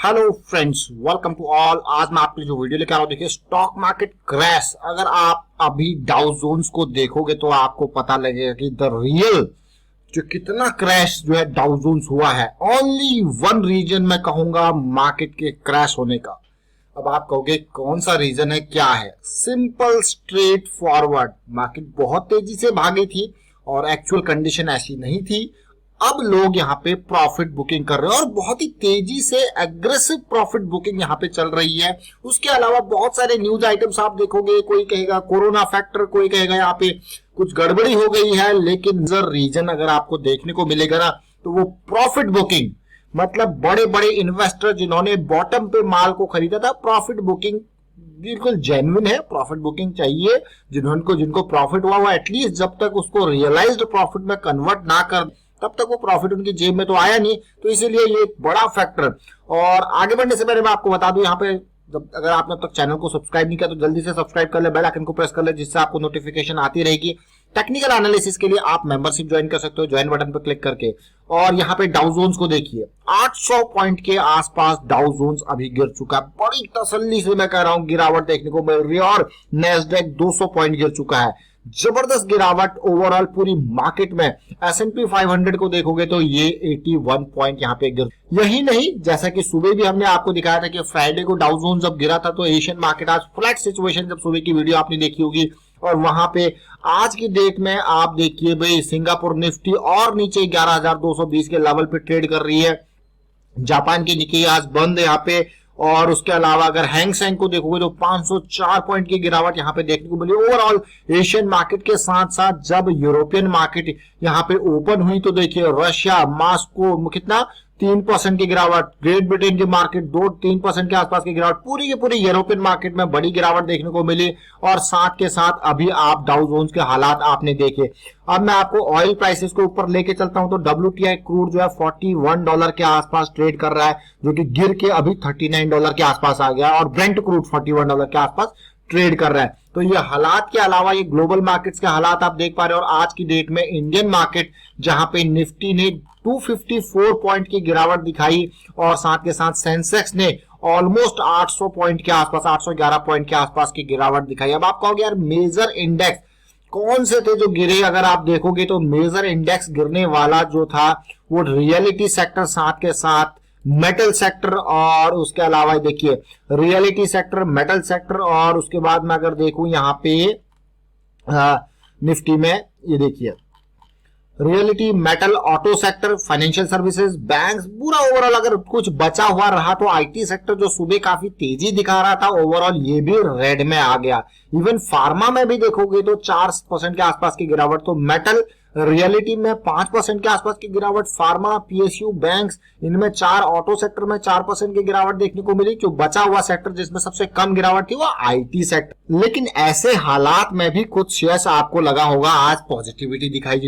Hello friends, welcome to all. आज मैं आपके लिए जो वीडियो लेकर आ रहा हूँ, देखिए स्टॉक मार्केट क्रैश। अगर आप अभी डाउ जोन्स को देखोगे तो आपको पता लगेगा कि द रियल जो कितना क्रैश जो है डाउ जोन्स हुआ है। ओनली वन रीजन मैं कहूंगा मार्केट के क्रैश होने का। अब आप कहोगे कौन सा रीजन है, क्या है? सिंपल स्ट्रेट फॉरवर्ड, मार्केट बहुत तेजी से भागी थी और एक्चुअल कंडीशन ऐसी नहीं थी। अब लोग यहाँ पे प्रॉफिट बुकिंग कर रहे हैं और बहुत ही तेजी से एग्रेसिव प्रॉफिट बुकिंग यहाँ पे चल रही है। उसके अलावा बहुत सारे न्यूज आइटम्स आप देखोगे, कोई कहेगा कोरोना फैक्टर, कोई कहेगा यहाँ पे कुछ गड़बड़ी हो गई है, लेकिन रीजन अगर आपको देखने को मिलेगा ना तो वो प्रॉफिट बुकिंग, मतलब बड़े बड़े इन्वेस्टर जिन्होंने बॉटम पे माल को खरीदा था, प्रॉफिट बुकिंग बिल्कुल जेन्युइन है। प्रॉफिट बुकिंग चाहिए जिनको प्रॉफिट हुआ एटलीस्ट जब तक उसको रियलाइज्ड प्रॉफिट में कन्वर्ट ना कर तब तक वो प्रॉफिट उनकी जेब में तो आया नहीं। तो इसीलिए ये एक बड़ा फैक्टर। और आगे बढ़ने से पहले मैं आपको बता दूं, यहाँ पे अगर आपने अब तक चैनल को सब्सक्राइब नहीं किया तो जल्दी से सब्सक्राइब कर ले, बेल आइकन को प्रेस कर ले, जिससे आपको नोटिफिकेशन आती रहेगी। टेक्निकल एनालिसिस के लिए आप मेंबरशिप ज्वाइन कर सकते हो, ज्वाइन बटन पर क्लिक करके। और यहाँ पे डाउ जोन्स को देखिए, 800 पॉइंट के आसपास डाउ जोन्स अभी गिर चुका है। बड़ी तसल्ली से मैं कह रहा हूँ गिरावट देखने को मिल रही है। और नैस्डैक 200 पॉइंट गिर चुका है, जबरदस्त गिरावट ओवरऑल पूरी मार्केट में। S&P 500 को देखोगे तो ये 81 पॉइंट यहाँ पे गिर। यही नहीं, जैसा कि सुबह भी हमने आपको दिखाया था कि फ्राइडे को डाउ जोन्स जब गिरा था तो एशियन मार्केट आज फ्लैट सिचुएशन, जब सुबह की वीडियो आपने देखी होगी। और वहां पे आज की डेट में आप देखिए भाई, सिंगापुर निफ्टी और नीचे 11,220 के लेवल पे ट्रेड कर रही है। जापान की निकी आज बंद है यहाँ पे। और उसके अलावा अगर हैंग सेंग को देखोगे तो 504 पॉइंट की गिरावट यहाँ पे देखने को मिली। ओवरऑल एशियन मार्केट के साथ साथ जब यूरोपियन मार्केट यहाँ पे ओपन हुई तो देखिए रशिया, मॉस्को कितना 3% की गिरावट, ग्रेट ब्रिटेन की मार्केट 2-3% के आसपास की गिरावट, पूरी की पूरी यूरोपियन मार्केट में बड़ी गिरावट देखने को मिली। और साथ के साथ अभी आप डाउ जोन्स के हालात आपने देखे। अब मैं आपको ऑयल प्राइसेस को ऊपर लेके चलता हूं तो WTI क्रूड जो है $41 के आसपास ट्रेड कर रहा है, जो कि गिर के अभी $39 के आसपास आ गया। और ब्रेंट क्रूड $41 के आसपास ट्रेड कर रहा है। तो ये हालात के अलावा ये ग्लोबल मार्केट्स के हालात आप देख पा रहे हो। और आज की डेट में इंडियन मार्केट, जहां पे निफ्टी ने 254 पॉइंट की गिरावट दिखाई और साथ के साथ सेंसेक्स ने ऑलमोस्ट 800 पॉइंट के आसपास, 811 पॉइंट के आसपास की गिरावट दिखाई। अब आप कहोगे यार मेजर इंडेक्स कौन से थे जो गिरे? अगर आप देखोगे तो मेजर इंडेक्स गिरने वाला जो था वो रियलिटी सेक्टर, साथ के साथ मेटल सेक्टर, और उसके अलावा देखिए रियलिटी सेक्टर, मेटल सेक्टर, और उसके बाद मैं अगर देखूं यहाँ पे निफ्टी में ये देखिए reality, metal, auto sector, financial services, banks, पूरा ओवरऑल अगर कुछ बचा हुआ रहा तो आईटी सेक्टर जो सुबह काफी तेजी दिखा रहा था, ओवरऑल ये भी रेड में आ गया। इवन फार्मा में भी देखोगे तो 4% के आसपास की गिरावट। तो मेटल, रियलिटी में 5% के आसपास की गिरावट, फार्मा, पीएसयू, बैंक्स इनमें 4, ऑटो सेक्टर में 4% की गिरावट देखने को मिली। जो बचा हुआ सेक्टर जिसमें सबसे कम गिरावट थी वो आईटी सेक्टर। लेकिन ऐसे हालात में भी कुछ शेयर्स आपको लगा होगा आज पॉजिटिविटी दिखाई,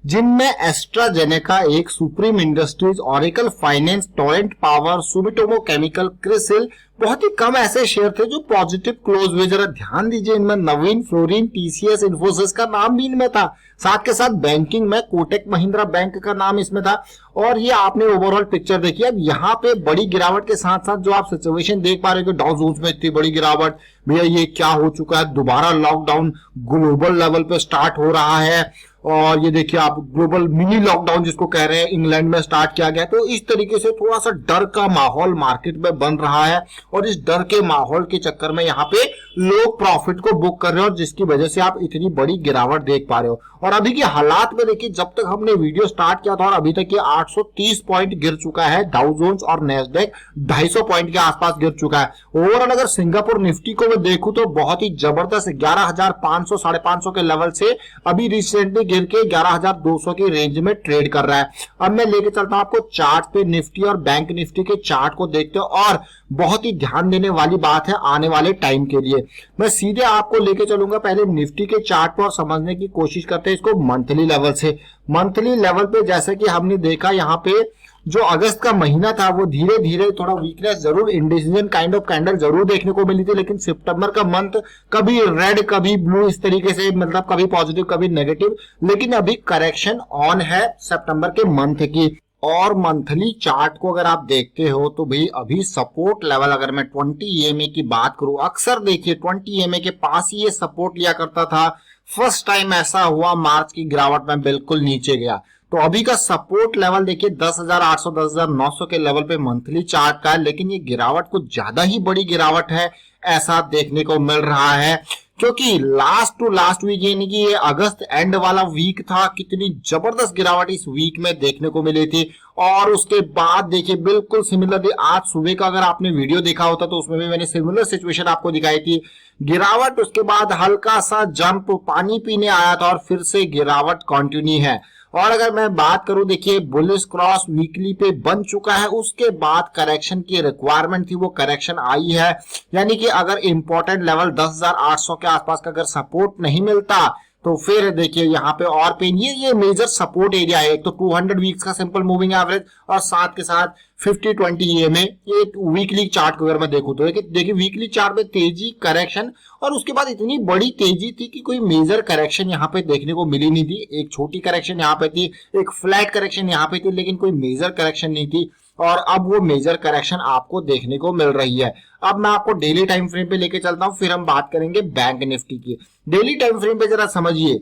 जिनमें एस्ट्राजेनेका, एक supreme industries, oracle finance, Torrent power, Sumitomo chemical, CRISIL, बहुत ही कम ऐसे शेयर थे जो पॉजिटिव क्लोज हुए। जरा ध्यान दीजिए, इनमें नवीन फ्लोरिन, टीसीएस, इन्फोसिस का नाम भी इनमें था। साथ के साथ बैंकिंग में कोटक महिंद्रा बैंक का नाम इसमें था। और ये आपने ओवरऑल पिक्चर देखी। अब यहाँ पे बड़ी गिरावट के साथ साथ जो आप सिचुएशन देख पा रहे हो, डाउ जोन्स में इतनी बड़ी गिरावट, भैया ये क्या हो चुका है? दोबारा लॉकडाउन ग्लोबल लेवल पे स्टार्ट हो रहा है। और ये देखिए आप ग्लोबल मिनी लॉकडाउन जिसको कह रहे हैं, इंग्लैंड में स्टार्ट किया गया। तो इस तरीके से थोड़ा सा डर का माहौल मार्केट में बन रहा है। और इस डर के माहौल के चक्कर में यहाँ पे लोग प्रॉफिट को बुक कर रहे हो, और जिसकी वजह से आप इतनी बड़ी गिरावट देख पा रहे हो। और अभी के हालात में देखिए, जब तक हमने वीडियो स्टार्ट किया था और अभी तक ये 830 पॉइंट गिर चुका है डाउ जोन्स, और नैस्डैक 250 पॉइंट के आसपास गिर चुका है। ओवरऑल अगर सिंगापुर निफ्टी को मैं देखूं तो बहुत ही जबरदस्त 11,500, 550 के लेवल से अभी रिसेंटली गिर के 11,200 की रेंज में ट्रेड कर रहा है। अब मैं लेके चलता हूं आपको चार्ट पे, निफ्टी और बैंक निफ्टी के चार्ट को देखते हो। और बहुत ही ध्यान देने वाली बात है आने वाले टाइम के लिए, मैं सीधे आपको लेके चलूंगा पहले निफ्टी के चार्ट पर, समझने की कोशिश करते हैं इसको मंथली लेवल से। मंथली लेवल पे जैसे कि हमने देखा यहाँ पे जो अगस्त का महीना था वो धीरे धीरे थोड़ा वीकनेस जरूर, इंडिसीजन काइंड ऑफ कैंडल जरूर देखने को मिली थी। लेकिन सितंबर का मंथ कभी रेड कभी ब्लू इस तरीके से, मतलब कभी पॉजिटिव कभी नेगेटिव, लेकिन अभी करेक्शन ऑन है सितंबर के मंथ की। और मंथली चार्ट को अगर आप देखते हो तो भाई अभी सपोर्ट लेवल, अगर मैं 20 EMA की बात करूं, अक्सर देखिए 20 EMA के पास ही ये सपोर्ट लिया करता था। फर्स्ट टाइम ऐसा हुआ मार्च की गिरावट में बिल्कुल नीचे गया। तो अभी का सपोर्ट लेवल देखिए 10,800 10,900 के लेवल पे मंथली चार्ट का है, लेकिन ये गिरावट कुछ ज्यादा ही बड़ी गिरावट है ऐसा देखने को मिल रहा है, क्योंकि लास्ट टू लास्ट वीक यानी कि ये अगस्त एंड वाला वीक था, कितनी जबरदस्त गिरावट इस वीक में देखने को मिली थी। और उसके बाद देखिए बिल्कुल सिमिलरली आज सुबह का अगर आपने वीडियो देखा होता तो उसमें भी मैंने सिमिलर सिचुएशन आपको दिखाई थी। गिरावट उसके बाद हल्का सा जंप पानी पीने आया था और फिर से गिरावट कंटिन्यू है। और अगर मैं बात करूं देखिए बुलिश क्रॉस वीकली पे बन चुका है, उसके बाद करेक्शन की रिक्वायरमेंट थी, वो करेक्शन आई है। यानी कि अगर इंपॉर्टेंट लेवल 10,800 के आसपास का अगर सपोर्ट नहीं मिलता तो फिर देखिए यहाँ पे और पेन, ये मेजर सपोर्ट एरिया है। एक तो 200 वीक्स का सिंपल मूविंग एवरेज और साथ के साथ 50-20 EMA। ये वीकली चार्ट को अगर मैं देखूं तो देखिए वीकली चार्ट में तेजी करेक्शन और उसके बाद इतनी बड़ी तेजी थी कि कोई मेजर करेक्शन यहाँ पे देखने को मिली नहीं थी। एक छोटी करेक्शन यहाँ पे थी, एक फ्लैट करेक्शन यहाँ पे थी, लेकिन कोई मेजर करेक्शन नहीं थी। और अब वो मेजर करेक्शन आपको देखने को मिल रही है। अब मैं आपको डेली टाइम फ्रेम पे लेके चलता हूं, फिर हम बात करेंगे बैंक निफ्टी की। डेली टाइम फ्रेम पे जरा समझिए,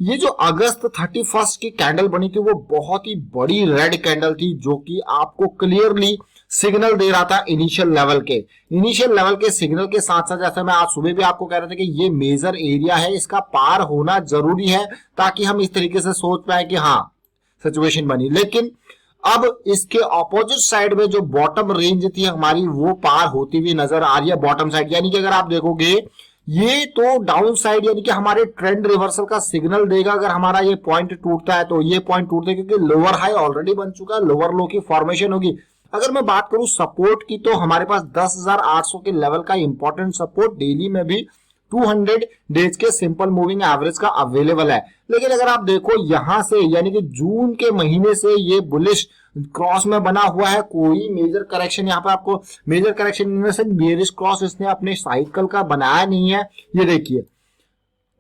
ये जो अगस्त 31 की कैंडल बनी थी वो बहुत ही बड़ी रेड कैंडल थी, जो कि आपको क्लियरली सिग्नल दे रहा था इनिशियल लेवल के सिग्नल के साथ साथ, जैसे मैं आज सुबह भी आपको कह रहा था कि ये मेजर एरिया है, इसका पार होना जरूरी है ताकि हम इस तरीके से सोच पाए कि हाँ सिचुएशन बनी। लेकिन अब इसके ऑपोजिट साइड में जो बॉटम रेंज थी हमारी वो पार होती हुई नजर आ रही है बॉटम साइड। यानी कि अगर आप देखोगे ये तो डाउन साइड यानी कि हमारे ट्रेंड रिवर्सल का सिग्नल देगा। अगर हमारा ये पॉइंट टूटता है तो ये पॉइंट टूटता है क्योंकि लोअर हाई ऑलरेडी बन चुका है, लोअर लो की फॉर्मेशन होगी। अगर मैं बात करूं सपोर्ट की तो हमारे पास 10,800 के लेवल का इंपॉर्टेंट सपोर्ट डेली में भी 200 डेज के सिंपल मूविंग एवरेज का अवेलेबल है। लेकिन अगर आप देखो यहां से यानी कि जून के महीने से ये बुलिश क्रॉस में बना हुआ है, कोई मेजर करेक्शन यहाँ पे आपको मेजर करेक्शन में से बेरिश क्रॉस इसने अपने साइकिल का बनाया नहीं है। ये देखिए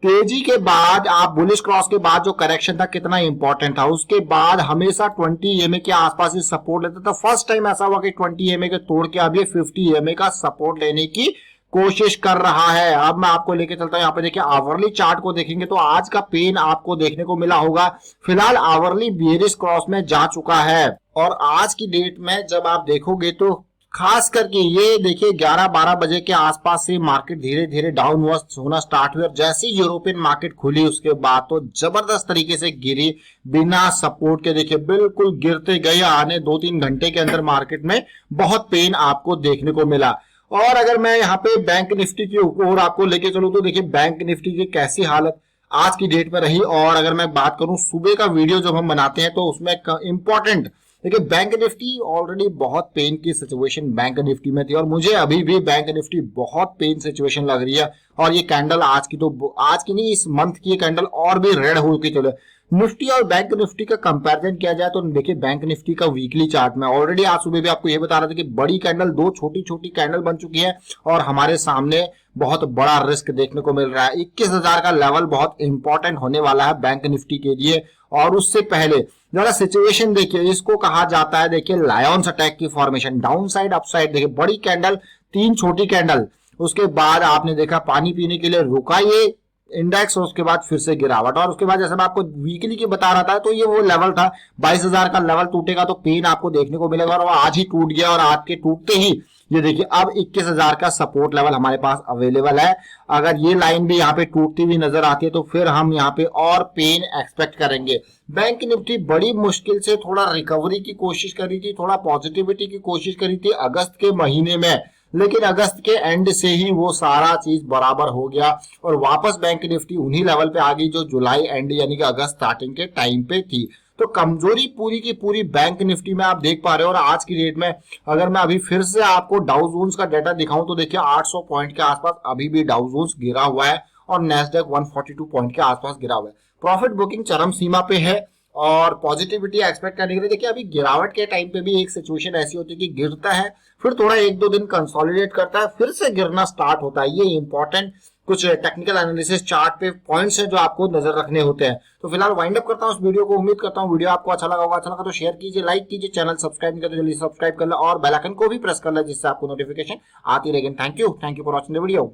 तेजी के बाद आप बुलिश क्रॉस के बाद जो करेक्शन था कितना इंपॉर्टेंट था, उसके बाद हमेशा 20 EMA के आसपास ही सपोर्ट लेता था। फर्स्ट टाइम ऐसा हुआ कि 20 EMA के तोड़ के अब ये 50 EMA का सपोर्ट लेने की कोशिश कर रहा है। अब मैं आपको लेके चलता हूं, यहाँ पे देखिए आवरली चार्ट को देखेंगे तो आज का पेन आपको देखने को मिला होगा। फिलहाल आवरली बेरिश क्रॉस में जा चुका है और आज की डेट में जब आप देखोगे तो खास करके ये देखिए 11-12 बजे के आसपास से मार्केट धीरे धीरे डाउन होना स्टार्ट हुई और जैसे यूरोपियन मार्केट खुली उसके बाद तो जबरदस्त तरीके से गिरी बिना सपोर्ट के। देखिए बिल्कुल गिरते गए, आने 2-3 घंटे के अंदर मार्केट में बहुत पेन आपको देखने को मिला। और अगर मैं यहाँ पे बैंक निफ्टी की ओर आपको लेके चलूं तो देखिए बैंक निफ्टी की कैसी हालत आज की डेट में रही। और अगर मैं बात करूं सुबह का वीडियो जब हम बनाते हैं तो उसमें इंपॉर्टेंट देखिए बैंक निफ्टी ऑलरेडी बहुत पेन की सिचुएशन बैंक निफ्टी में थी और मुझे अभी भी बैंक निफ्टी बहुत पेन सिचुएशन लग रही है। और ये कैंडल आज की नहीं इस मंथ की कैंडल और भी रेड होकर चले। निफ्टी और बैंक निफ्टी का कंपैरिजन किया जाए तो देखिए बैंक निफ्टी का वीकली चार्ट में ऑलरेडी आज सुबह भी आपको ये बता रहा था कि बड़ी कैंडल, दो छोटी छोटी कैंडल बन चुकी है और हमारे सामने बहुत बड़ा रिस्क देखने को मिल रहा है। 21,000 का लेवल बहुत इंपॉर्टेंट होने वाला है बैंक निफ्टी के लिए। और उससे पहले जरा सिचुएशन देखिए, इसको कहा जाता है देखिए लायंस अटैक की formation, down side up side. देखिए बड़ी कैंडल, 3 छोटी कैंडल, उसके बाद आपने देखा पानी पीने के लिए रुका ये इंडेक्स और उसके बाद फिर से गिरावट। और उसके बाद जैसे मैं आपको वीकली की बता रहा था तो ये वो लेवल था 22,000 का लेवल टूटेगा तो पेन आपको देखने को मिलेगा और वो आज ही टूट गया। और आज के टूटते ही ये देखिए अब 21,000 का सपोर्ट लेवल हमारे पास अवेलेबल है। अगर ये लाइन भी यहाँ पे टूटती हुई नजर आती है तो फिर हम यहाँ पे और पेन एक्सपेक्ट करेंगे। बैंक निफ्टी बड़ी मुश्किल से थोड़ा रिकवरी की कोशिश करी थी, थोड़ा पॉजिटिविटी की कोशिश करी थी अगस्त के महीने में, लेकिन अगस्त के एंड से ही वो सारा चीज बराबर हो गया और वापस बैंक निफ्टी उन्हीं लेवल पे आ गई जो जुलाई एंड यानी कि अगस्त स्टार्टिंग के टाइम पे थी। तो कमजोरी पूरी की पूरी बैंक निफ्टी में आप देख पा रहे हो। और आज की डेट में अगर मैं अभी फिर से आपको डाउ जोन्स का डाटा दिखाऊं तो देखिए 800 पॉइंट के आसपास अभी भी डाउ जोन्स गिरा हुआ है और नेस्डेक 142 पॉइंट के आसपास गिरा हुआ है। प्रॉफिट बुकिंग चरम सीमा पे है और पॉजिटिविटी एक्सपेक्ट करने के लिए देखिए अभी गिरावट के टाइम पे भी एक सिचुएशन ऐसी होती है कि गिरता है फिर थोड़ा 1-2 दिन कंसोलिडेट करता है फिर से गिरना स्टार्ट होता है। ये इंपॉर्टेंट कुछ टेक्निकल एनालिसिस चार्ट पे पॉइंट्स हैं जो आपको नजर रखने होते हैं। तो फिलहाल वाइंड अप करता हूँ इस वीडियो को। उम्मीद करता हूँ वीडियो आपको अच्छा लगा होगा। अच्छा लगा तो शेयर कीजिए, लाइक कीजिए, चैनल सब्सक्राइब नहीं करते जल्दी सब्सक्राइब कर ले और बेल आइकन को भी प्रेस कर ले जिससे आपको नोटिफिकेशन आती रहेगी। Thank you for watching the video.